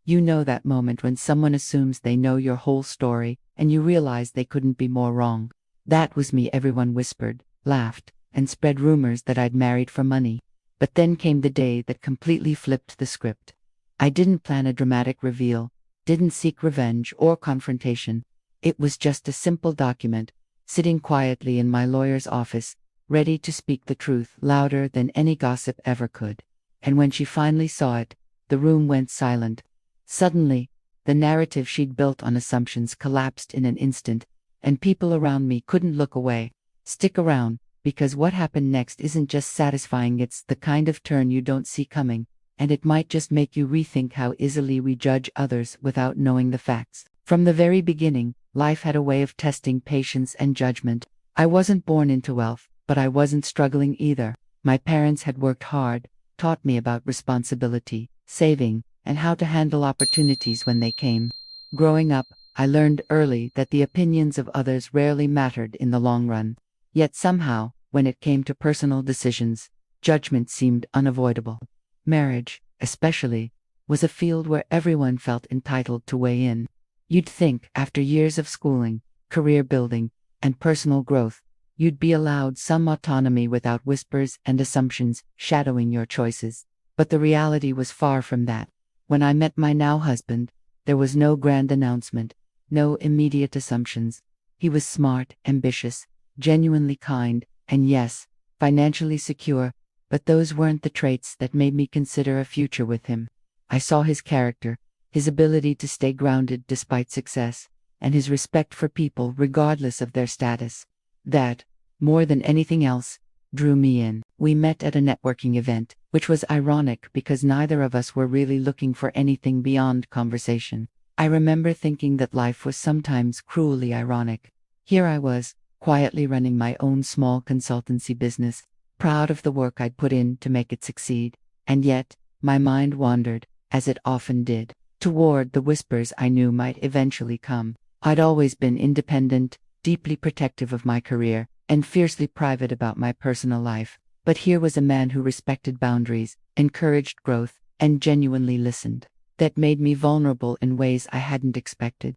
You know that moment when someone assumes they know your whole story, and you realize they couldn't be more wrong. That was me. Everyone whispered, laughed, and spread rumors that I'd married for money. But then came the day that completely flipped the script. I didn't plan a dramatic reveal, didn't seek revenge or confrontation. It was just a simple document, sitting quietly in my lawyer's office, ready to speak the truth louder than any gossip ever could. And when she finally saw it, the room went silent. Suddenly, the narrative she'd built on assumptions collapsed in an instant, and people around me couldn't look away. Stick around, because what happened next isn't just satisfying, it's the kind of turn you don't see coming, and it might just make you rethink how easily we judge others without knowing the facts. From the very beginning, life had a way of testing patience and judgment. I wasn't born into wealth, but I wasn't struggling either. My parents had worked hard, taught me about responsibility, saving, and how to handle opportunities when they came. Growing up, I learned early that the opinions of others rarely mattered in the long run. Yet somehow, when it came to personal decisions, judgment seemed unavoidable. Marriage, especially, was a field where everyone felt entitled to weigh in. You'd think, after years of schooling, career building, and personal growth, you'd be allowed some autonomy without whispers and assumptions shadowing your choices. But the reality was far from that. When I met my now husband, there was no grand announcement, no immediate assumptions. He was smart, ambitious, genuinely kind, and yes, financially secure, but those weren't the traits that made me consider a future with him. I saw his character, his ability to stay grounded despite success, and his respect for people regardless of their status. That, more than anything else, drew me in. We met at a networking event, which was ironic because neither of us were really looking for anything beyond conversation. I remember thinking that life was sometimes cruelly ironic. Here I was, quietly running my own small consultancy business, proud of the work I'd put in to make it succeed, and yet, my mind wandered, as it often did, toward the whispers I knew might eventually come. I'd always been independent, deeply protective of my career, and fiercely private about my personal life, but here was a man who respected boundaries, encouraged growth, and genuinely listened. That made me vulnerable in ways I hadn't expected.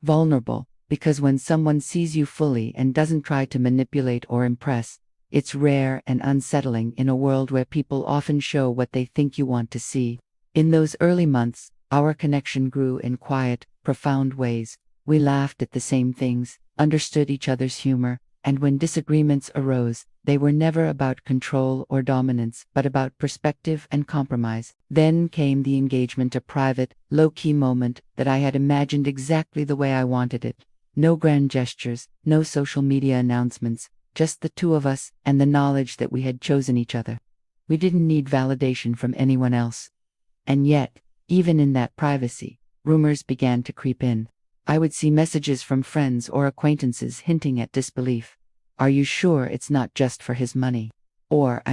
Vulnerable, because when someone sees you fully and doesn't try to manipulate or impress, it's rare and unsettling in a world where people often show what they think you want to see. In those early months, our connection grew in quiet, profound ways. We laughed at the same things, understood each other's humor, and when disagreements arose, they were never about control or dominance, but about perspective and compromise. Then came the engagement, a private, low-key moment that I had imagined exactly the way I wanted it. No grand gestures, no social media announcements, just the two of us and the knowledge that we had chosen each other. We didn't need validation from anyone else. And yet, even in that privacy, rumors began to creep in. I would see messages from friends or acquaintances hinting at disbelief. Are you sure it's not just for his money? Or,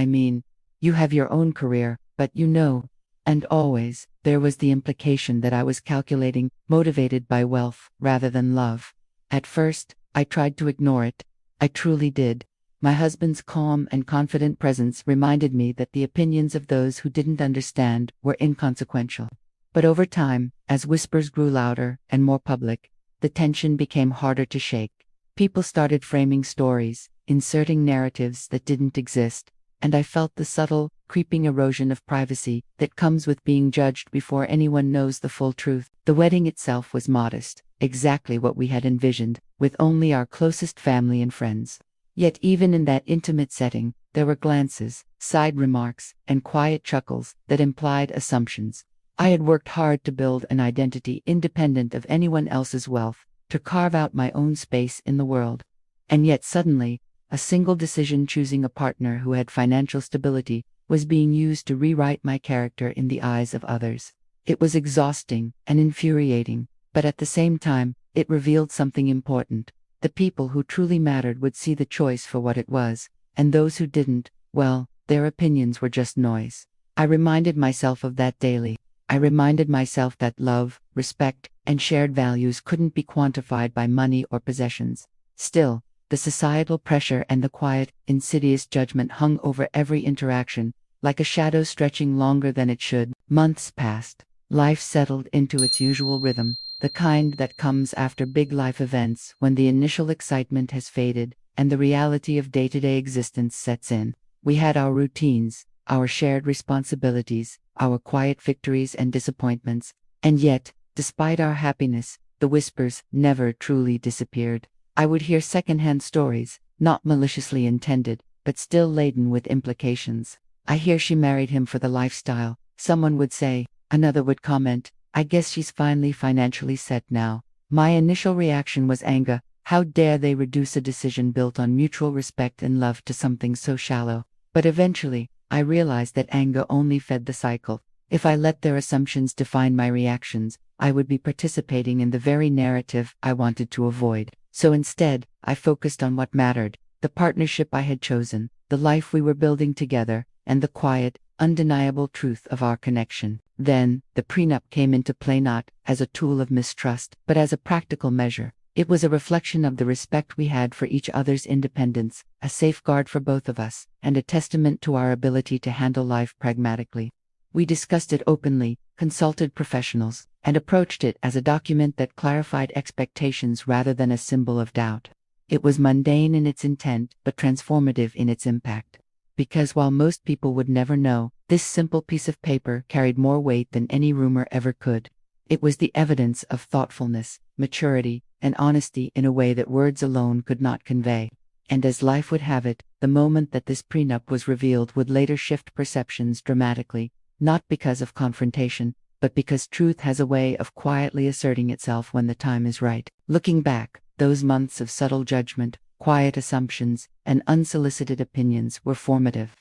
you have your own career, but you know. And always, there was the implication that I was calculating, motivated by wealth rather than love. At first, I tried to ignore it. I truly did. My husband's calm and confident presence reminded me that the opinions of those who didn't understand were inconsequential. But over time, as whispers grew louder and more public, the tension became harder to shake. People started framing stories, inserting narratives that didn't exist, and I felt the subtle, creeping erosion of privacy that comes with being judged before anyone knows the full truth. The wedding itself was modest, exactly what we had envisioned, with only our closest family and friends. Yet even in that intimate setting, there were glances, side remarks, and quiet chuckles that implied assumptions. I had worked hard to build an identity independent of anyone else's wealth, to carve out my own space in the world. And yet suddenly, a single decision, choosing a partner who had financial stability, was being used to rewrite my character in the eyes of others. It was exhausting and infuriating, but at the same time, it revealed something important. The people who truly mattered would see the choice for what it was, and those who didn't, well, their opinions were just noise. I reminded myself of that daily. I reminded myself that love, respect, and shared values couldn't be quantified by money or possessions. Still, the societal pressure and the quiet, insidious judgment hung over every interaction, like a shadow stretching longer than it should. Months passed. Life settled into its usual rhythm, the kind that comes after big life events when the initial excitement has faded and the reality of day-to-day existence sets in. We had our routines, our shared responsibilities, our quiet victories and disappointments, and yet, despite our happiness, the whispers never truly disappeared. I would hear secondhand stories, not maliciously intended, but still laden with implications. "I hear she married him for the lifestyle," someone would say. Another would comment, "I guess she's finally financially set now." My initial reaction was anger. How dare they reduce a decision built on mutual respect and love to something so shallow? But eventually, I realized that anger only fed the cycle. If I let their assumptions define my reactions, I would be participating in the very narrative I wanted to avoid. So instead, I focused on what mattered: the partnership I had chosen, the life we were building together, and the quiet, undeniable truth of our connection. Then, the prenup came into play, not as a tool of mistrust, but as a practical measure. It was a reflection of the respect we had for each other's independence, a safeguard for both of us, and a testament to our ability to handle life pragmatically. We discussed it openly, consulted professionals, and approached it as a document that clarified expectations rather than a symbol of doubt. It was mundane in its intent, but transformative in its impact. Because while most people would never know, this simple piece of paper carried more weight than any rumor ever could. It was the evidence of thoughtfulness, maturity, and honesty in a way that words alone could not convey. And as life would have it, the moment that this prenup was revealed would later shift perceptions dramatically, not because of confrontation, but because truth has a way of quietly asserting itself when the time is right. Looking back, those months of subtle judgment, quiet assumptions, and unsolicited opinions were formative.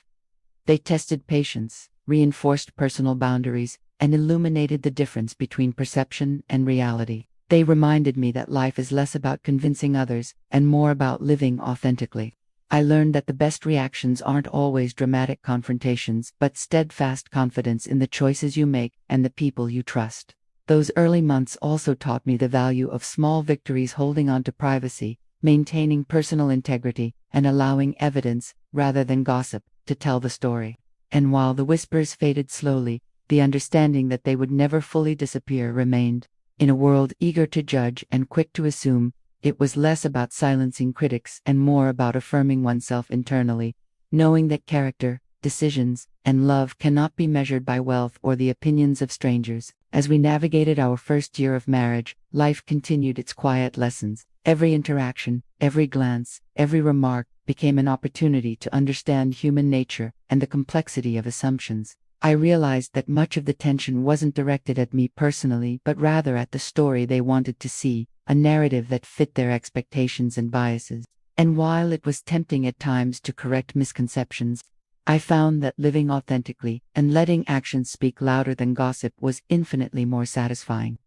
They tested patience, reinforced personal boundaries, and illuminated the difference between perception and reality. They reminded me that life is less about convincing others and more about living authentically. I learned that the best reactions aren't always dramatic confrontations, but steadfast confidence in the choices you make and the people you trust. Those early months also taught me the value of small victories, holding on to privacy, maintaining personal integrity, and allowing evidence, rather than gossip, to tell the story. And while the whispers faded slowly, the understanding that they would never fully disappear remained. In a world eager to judge and quick to assume, it was less about silencing critics and more about affirming oneself internally, knowing that character, decisions, and love cannot be measured by wealth or the opinions of strangers. As we navigated our first year of marriage, life continued its quiet lessons. Every interaction, every glance, every remark became an opportunity to understand human nature and the complexity of assumptions. I realized that much of the tension wasn't directed at me personally, but rather at the story they wanted to see, a narrative that fit their expectations and biases. And while it was tempting at times to correct misconceptions, I found that living authentically and letting actions speak louder than gossip was infinitely more satisfying.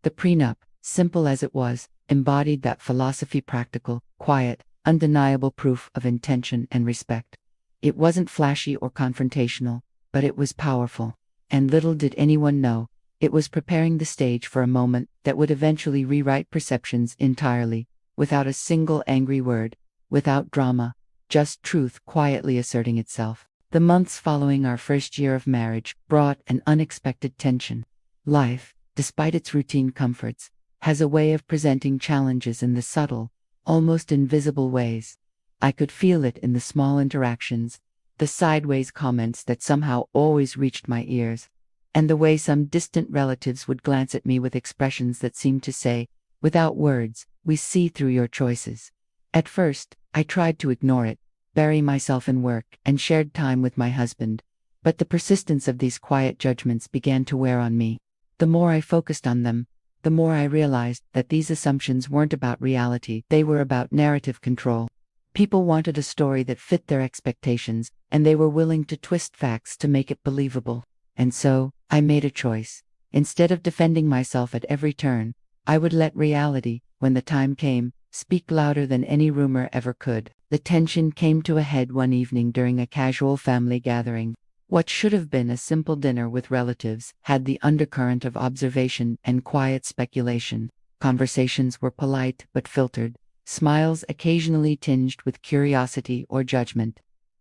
The prenup, simple as it was, embodied that philosophy: practical, quiet, undeniable proof of intention and respect. It wasn't flashy or confrontational, but it was powerful. And little did anyone know, it was preparing the stage for a moment that would eventually rewrite perceptions entirely, without a single angry word, without drama, just truth quietly asserting itself. The months following our first year of marriage brought an unexpected tension. Life, despite its routine comforts, has a way of presenting challenges in the subtle, almost invisible ways. I could feel it in the small interactions, the sideways comments that somehow always reached my ears, and the way some distant relatives would glance at me with expressions that seemed to say, "Without words, we see through your choices." At first, I tried to ignore it, bury myself in work, and shared time with my husband. But the persistence of these quiet judgments began to wear on me. The more I focused on them, the more I realized that these assumptions weren't about reality, they were about narrative control. People wanted a story that fit their expectations, and they were willing to twist facts to make it believable. And so, I made a choice. Instead of defending myself at every turn, I would let reality, when the time came, speak louder than any rumor ever could. The tension came to a head one evening during a casual family gathering. What should have been a simple dinner with relatives had the undercurrent of observation and quiet speculation. Conversations were polite but filtered, smiles occasionally tinged with curiosity or judgment.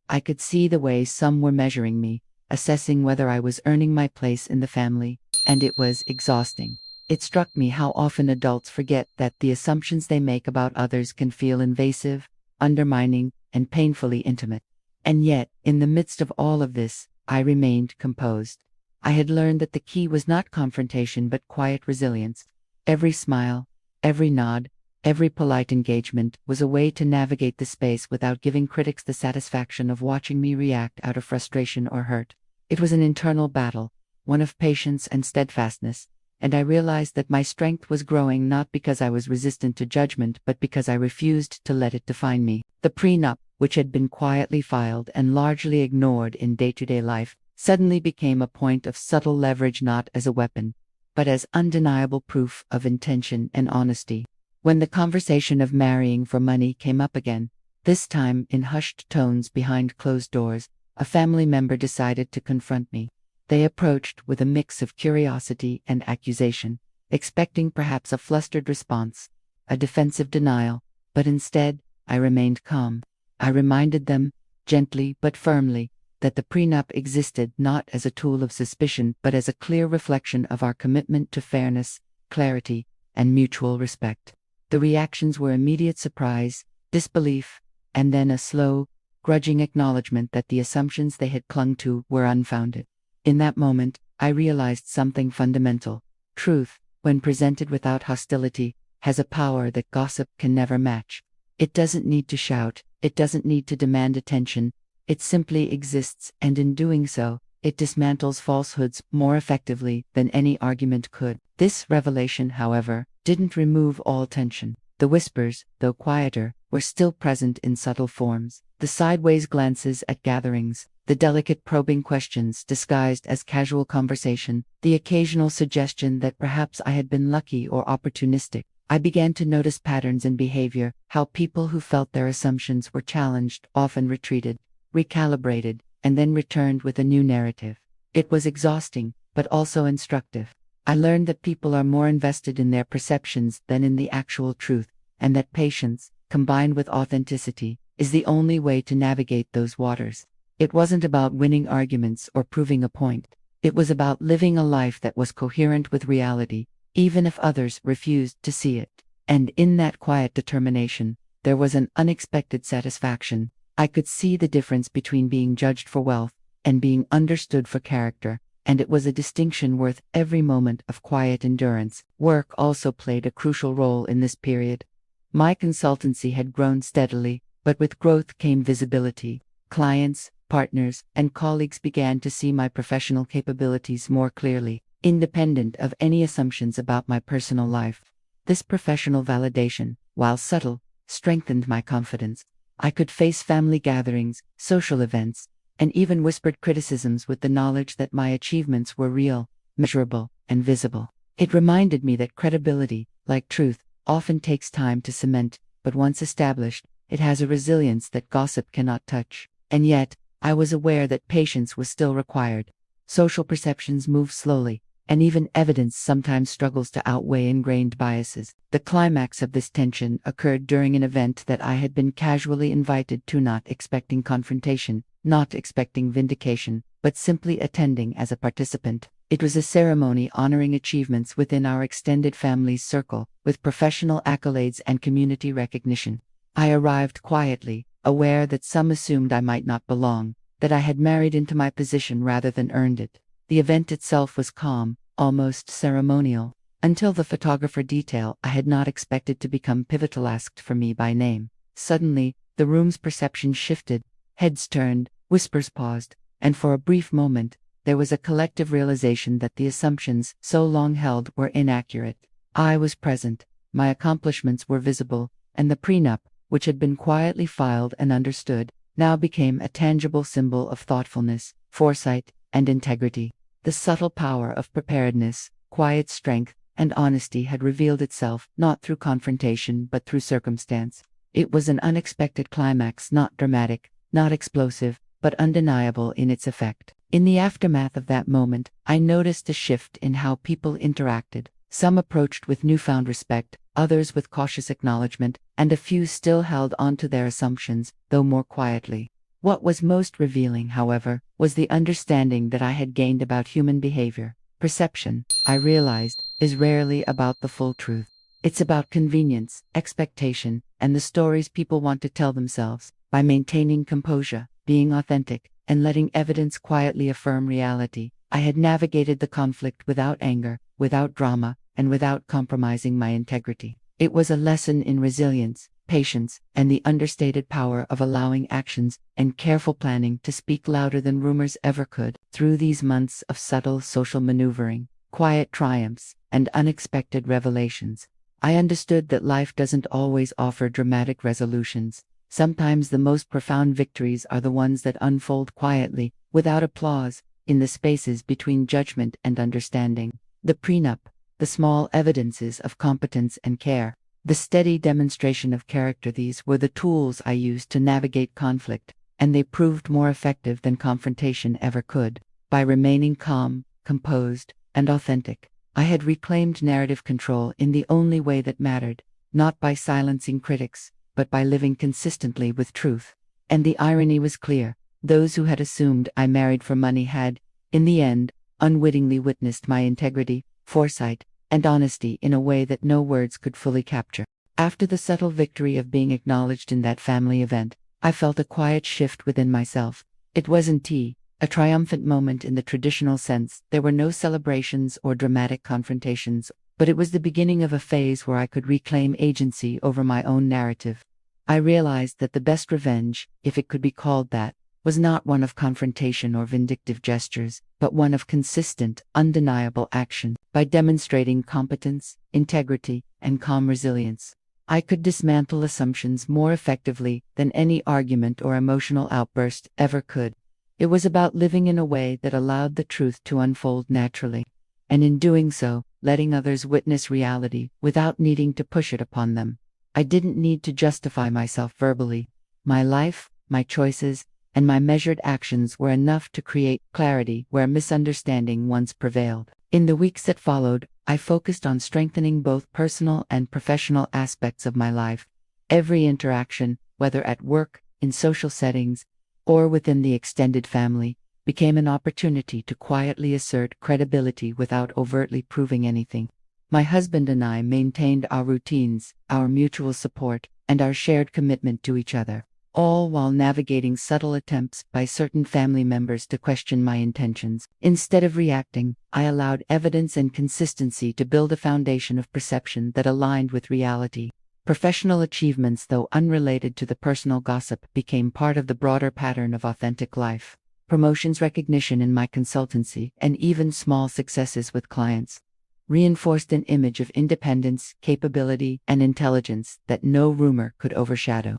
I could see the way some were measuring me, assessing whether I was earning my place in the family, and it was exhausting. It struck me how often adults forget that the assumptions they make about others can feel invasive, undermining, and painfully intimate. And yet, in the midst of all of this, I remained composed. I had learned that the key was not confrontation but quiet resilience. Every smile, every nod, every polite engagement was a way to navigate the space without giving critics the satisfaction of watching me react out of frustration or hurt. It was an internal battle, one of patience and steadfastness, and I realized that my strength was growing not because I was resistant to judgment but because I refused to let it define me. The prenup, which had been quietly filed and largely ignored in day-to-day life, suddenly became a point of subtle leverage, not as a weapon, but as undeniable proof of intention and honesty. When the conversation of marrying for money came up again, this time in hushed tones behind closed doors, a family member decided to confront me. They approached with a mix of curiosity and accusation, expecting perhaps a flustered response, a defensive denial, but instead, I remained calm. I reminded them, gently but firmly, that the prenup existed not as a tool of suspicion but as a clear reflection of our commitment to fairness, clarity, and mutual respect. The reactions were immediate surprise, disbelief, and then a slow, grudging acknowledgement that the assumptions they had clung to were unfounded. In that moment, I realized something fundamental. Truth, when presented without hostility, has a power that gossip can never match. It doesn't need to shout, it doesn't need to demand attention, it simply exists, and in doing so, it dismantles falsehoods more effectively than any argument could. This revelation, however, didn't remove all tension. The whispers, though quieter, were still present in subtle forms. The sideways glances at gatherings, the delicate probing questions disguised as casual conversation, the occasional suggestion that perhaps I had been lucky or opportunistic. I began to notice patterns in behavior, how people who felt their assumptions were challenged often retreated, recalibrated, and then returned with a new narrative. It was exhausting, but also instructive. I learned that people are more invested in their perceptions than in the actual truth, and that patience, combined with authenticity, is the only way to navigate those waters. It wasn't about winning arguments or proving a point. It was about living a life that was coherent with reality, even if others refused to see it. And in that quiet determination, there was an unexpected satisfaction. I could see the difference between being judged for wealth and being understood for character, and it was a distinction worth every moment of quiet endurance. Work also played a crucial role in this period. My consultancy had grown steadily, but with growth came visibility. Clients, partners, and colleagues began to see my professional capabilities more clearly, independent of any assumptions about my personal life. This professional validation, while subtle, strengthened my confidence. I could face family gatherings, social events, and even whispered criticisms with the knowledge that my achievements were real, measurable, and visible. It reminded me that credibility, like truth, often takes time to cement, but once established, it has a resilience that gossip cannot touch. And yet, I was aware that patience was still required. Social perceptions move slowly, and even evidence sometimes struggles to outweigh ingrained biases. The climax of this tension occurred during an event that I had been casually invited to, not expecting confrontation, not expecting vindication, but simply attending as a participant. It was a ceremony honoring achievements within our extended family's circle, with professional accolades and community recognition. I arrived quietly, aware that some assumed I might not belong, that I had married into my position rather than earned it. The event itself was calm, almost ceremonial, until the photographer detail I had not expected to become pivotal asked for me by name. Suddenly, the room's perception shifted, heads turned, whispers paused, and for a brief moment, there was a collective realization that the assumptions so long held were inaccurate. I was present, my accomplishments were visible, and the prenup, which had been quietly filed and understood, now became a tangible symbol of thoughtfulness, foresight, and integrity. The subtle power of preparedness, quiet strength, and honesty had revealed itself not through confrontation but through circumstance. It was an unexpected climax, not dramatic, not explosive, but undeniable in its effect. In the aftermath of that moment, I noticed a shift in how people interacted. Some approached with newfound respect, others with cautious acknowledgement, and a few still held on to their assumptions, though more quietly. What was most revealing, however, was the understanding that I had gained about human behavior. Perception, I realized, is rarely about the full truth. It's about convenience, expectation, and the stories people want to tell themselves. By maintaining composure, being authentic, and letting evidence quietly affirm reality, I had navigated the conflict without anger, without drama, and without compromising my integrity. It was a lesson in resilience, patience, and the understated power of allowing actions and careful planning to speak louder than rumors ever could. Through these months of subtle social maneuvering, quiet triumphs, and unexpected revelations, I understood that life doesn't always offer dramatic resolutions. Sometimes the most profound victories are the ones that unfold quietly, without applause, in the spaces between judgment and understanding. The prenup, the small evidences of competence and care, the steady demonstration of character, these were the tools I used to navigate conflict, and they proved more effective than confrontation ever could. By remaining calm, composed, and authentic, I had reclaimed narrative control in the only way that mattered, not by silencing critics, but by living consistently with truth. And the irony was clear. Those who had assumed I married for money had, in the end, unwittingly witnessed my integrity, foresight, and honesty in a way that no words could fully capture. After the subtle victory of being acknowledged in that family event, I felt a quiet shift within myself. It wasn't a triumphant moment in the traditional sense. There were no celebrations or dramatic confrontations, but it was the beginning of a phase where I could reclaim agency over my own narrative. I realized that the best revenge, if it could be called that, was not one of confrontation or vindictive gestures, but one of consistent, undeniable action. By demonstrating competence, integrity, and calm resilience, I could dismantle assumptions more effectively than any argument or emotional outburst ever could. It was about living in a way that allowed the truth to unfold naturally, and in doing so, letting others witness reality without needing to push it upon them. I didn't need to justify myself verbally. My life, my choices, and my measured actions were enough to create clarity where misunderstanding once prevailed. In the weeks that followed, I focused on strengthening both personal and professional aspects of my life. Every interaction, whether at work, in social settings, or within the extended family, became an opportunity to quietly assert credibility without overtly proving anything. My husband and I maintained our routines, our mutual support, and our shared commitment to each other, all while navigating subtle attempts by certain family members to question my intentions. Instead of reacting, I allowed evidence and consistency to build a foundation of perception that aligned with reality. Professional achievements, though unrelated to the personal gossip, became part of the broader pattern of authentic life. Promotions, recognition in my consultancy, and even small successes with clients reinforced an image of independence, capability, and intelligence that no rumor could overshadow.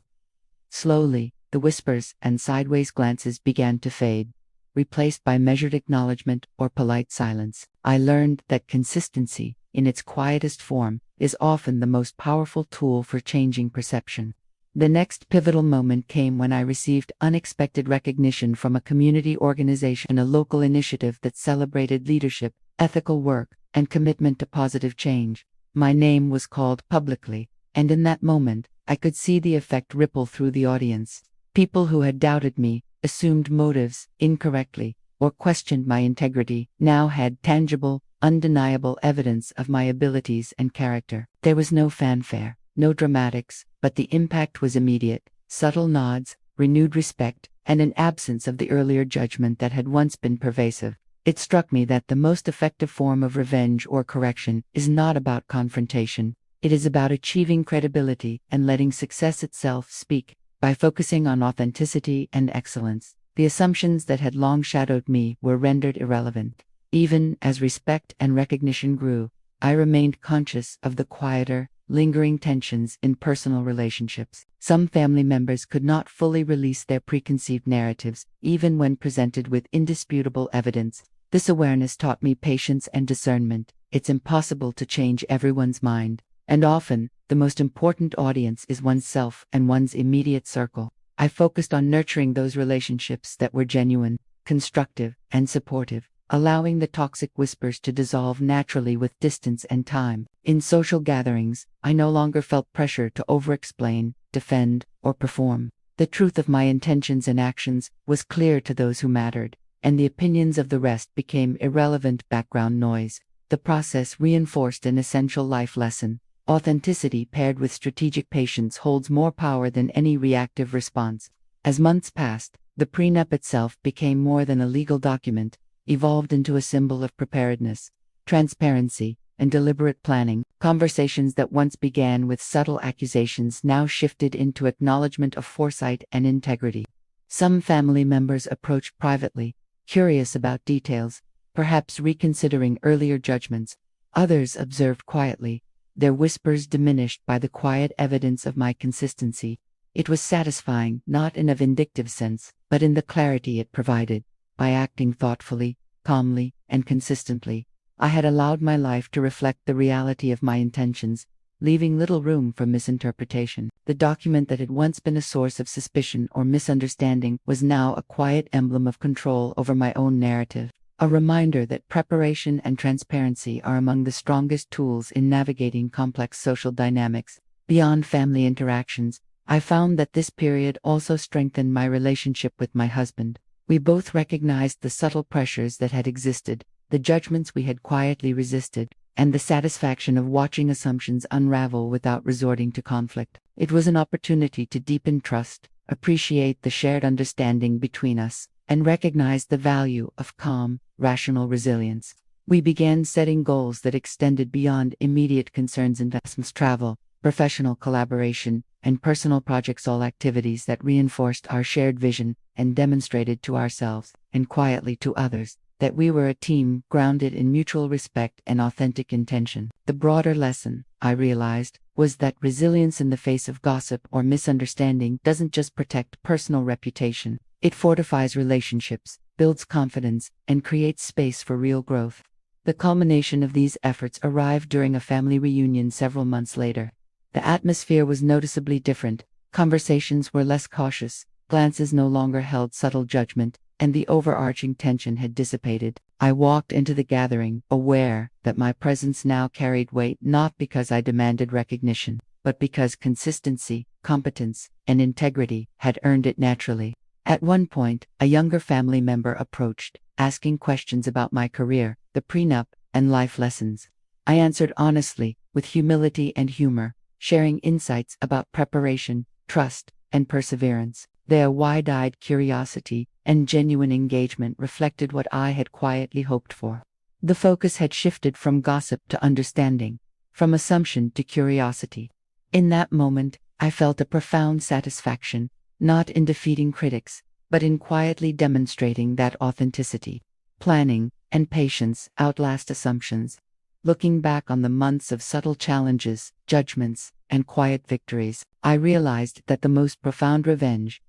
Slowly, the whispers and sideways glances began to fade, replaced by measured acknowledgement or polite silence. I learned that consistency, in its quietest form, is often the most powerful tool for changing perception. The next pivotal moment came when I received unexpected recognition from a community organization, a local initiative that celebrated leadership, ethical work, and commitment to positive change. My name was called publicly, and in that moment, I could see the effect ripple through the audience. People who had doubted me, assumed motives incorrectly, or questioned my integrity, now had tangible, undeniable evidence of my abilities and character. There was no fanfare, no dramatics, but the impact was immediate: subtle nods, renewed respect, and an absence of the earlier judgment that had once been pervasive. It struck me that the most effective form of revenge or correction is not about confrontation. It is about achieving credibility and letting success itself speak. By focusing on authenticity and excellence, the assumptions that had long shadowed me were rendered irrelevant. Even as respect and recognition grew, I remained conscious of the quieter, lingering tensions in personal relationships. Some family members could not fully release their preconceived narratives, even when presented with indisputable evidence. This awareness taught me patience and discernment. It's impossible to change everyone's mind, and often, the most important audience is oneself and one's immediate circle. I focused on nurturing those relationships that were genuine, constructive, and supportive, allowing the toxic whispers to dissolve naturally with distance and time. In social gatherings, I no longer felt pressure to over-explain, defend, or perform. The truth of my intentions and actions was clear to those who mattered. and the opinions of the rest became irrelevant background noise. The process reinforced an essential life lesson. Authenticity paired with strategic patience holds more power than any reactive response. As months passed, the prenup itself became more than a legal document, evolved into a symbol of preparedness, transparency, and deliberate planning. Conversations that once began with subtle accusations now shifted into acknowledgement of foresight and integrity. Some family members approached privately, curious about details, perhaps reconsidering earlier judgments. Others observed quietly, their whispers diminished by the quiet evidence of my consistency. It was satisfying, not in a vindictive sense, but in the clarity it provided. By acting thoughtfully, calmly, and consistently, I had allowed my life to reflect the reality of my intentions, leaving little room for misinterpretation. The document that had once been a source of suspicion or misunderstanding was now a quiet emblem of control over my own narrative, a reminder that preparation and transparency are among the strongest tools in navigating complex social dynamics. Beyond family interactions, I found that this period also strengthened my relationship with my husband. We both recognized the subtle pressures that had existed, the judgments we had quietly resisted, and the satisfaction of watching assumptions unravel without resorting to conflict. It was an opportunity to deepen trust, appreciate the shared understanding between us, and recognize the value of calm, rational resilience. We began setting goals that extended beyond immediate concerns: investments, travel, professional collaboration, and personal projects, all activities that reinforced our shared vision and demonstrated to ourselves, and quietly to others, that we were a team grounded in mutual respect and authentic intention. The broader lesson, I realized, was that resilience in the face of gossip or misunderstanding doesn't just protect personal reputation, it fortifies relationships, builds confidence, and creates space for real growth. The culmination of these efforts arrived during a family reunion several months later. The atmosphere was noticeably different, conversations were less cautious, glances no longer held subtle judgment, and the overarching tension had dissipated. I walked into the gathering, aware that my presence now carried weight, not because I demanded recognition, but because consistency, competence, and integrity had earned it naturally. At one point, a younger family member approached, asking questions about my career, the prenup, and life lessons. I answered honestly, with humility and humor, sharing insights about preparation, trust, and perseverance. Their wide-eyed curiosity and genuine engagement reflected what I had quietly hoped for. The focus had shifted from gossip to understanding, from assumption to curiosity. In that moment, I felt a profound satisfaction, not in defeating critics, but in quietly demonstrating that authenticity, planning, and patience outlast assumptions. Looking back on the months of subtle challenges, judgments, and quiet victories, I realized that the most profound revenge,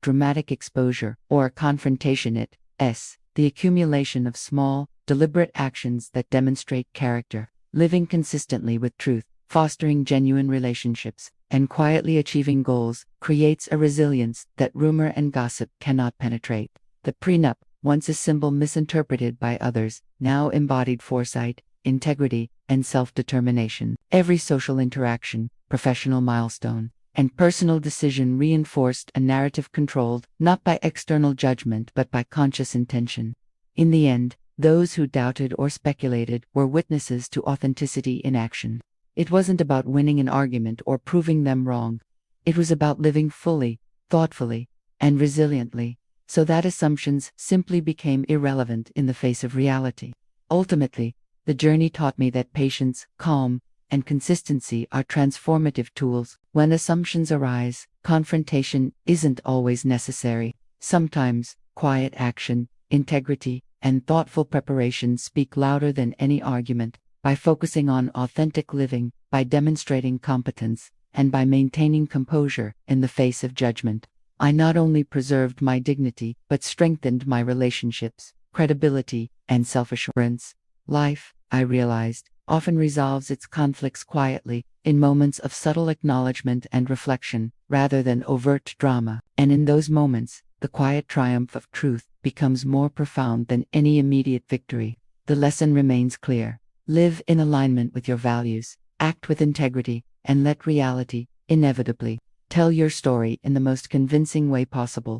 dramatic exposure, or confrontation, the accumulation of small, deliberate actions that demonstrate character, living consistently with truth, fostering genuine relationships, and quietly achieving goals, creates a resilience that rumor and gossip cannot penetrate. The prenup, once a symbol misinterpreted by others, now embodied foresight, integrity, and self-determination. Every social interaction, professional milestone, and personal decision reinforced a narrative controlled not by external judgment but by conscious intention. In the end, those who doubted or speculated were witnesses to authenticity in action. It wasn't about winning an argument or proving them wrong. It was about living fully, thoughtfully, and resiliently, so that assumptions simply became irrelevant in the face of reality. Ultimately, the journey taught me that patience, calm, and consistency are transformative tools. When assumptions arise, confrontation isn't always necessary. Sometimes, quiet action, integrity, and thoughtful preparation speak louder than any argument. By focusing on authentic living, by demonstrating competence, and by maintaining composure in the face of judgment, I not only preserved my dignity, but strengthened my relationships, credibility, and self-assurance. Life, I realized, often resolves its conflicts quietly, in moments of subtle acknowledgement and reflection, rather than overt drama. And in those moments, the quiet triumph of truth becomes more profound than any immediate victory. The lesson remains clear. Live in alignment with your values, act with integrity, and let reality, inevitably, tell your story in the most convincing way possible.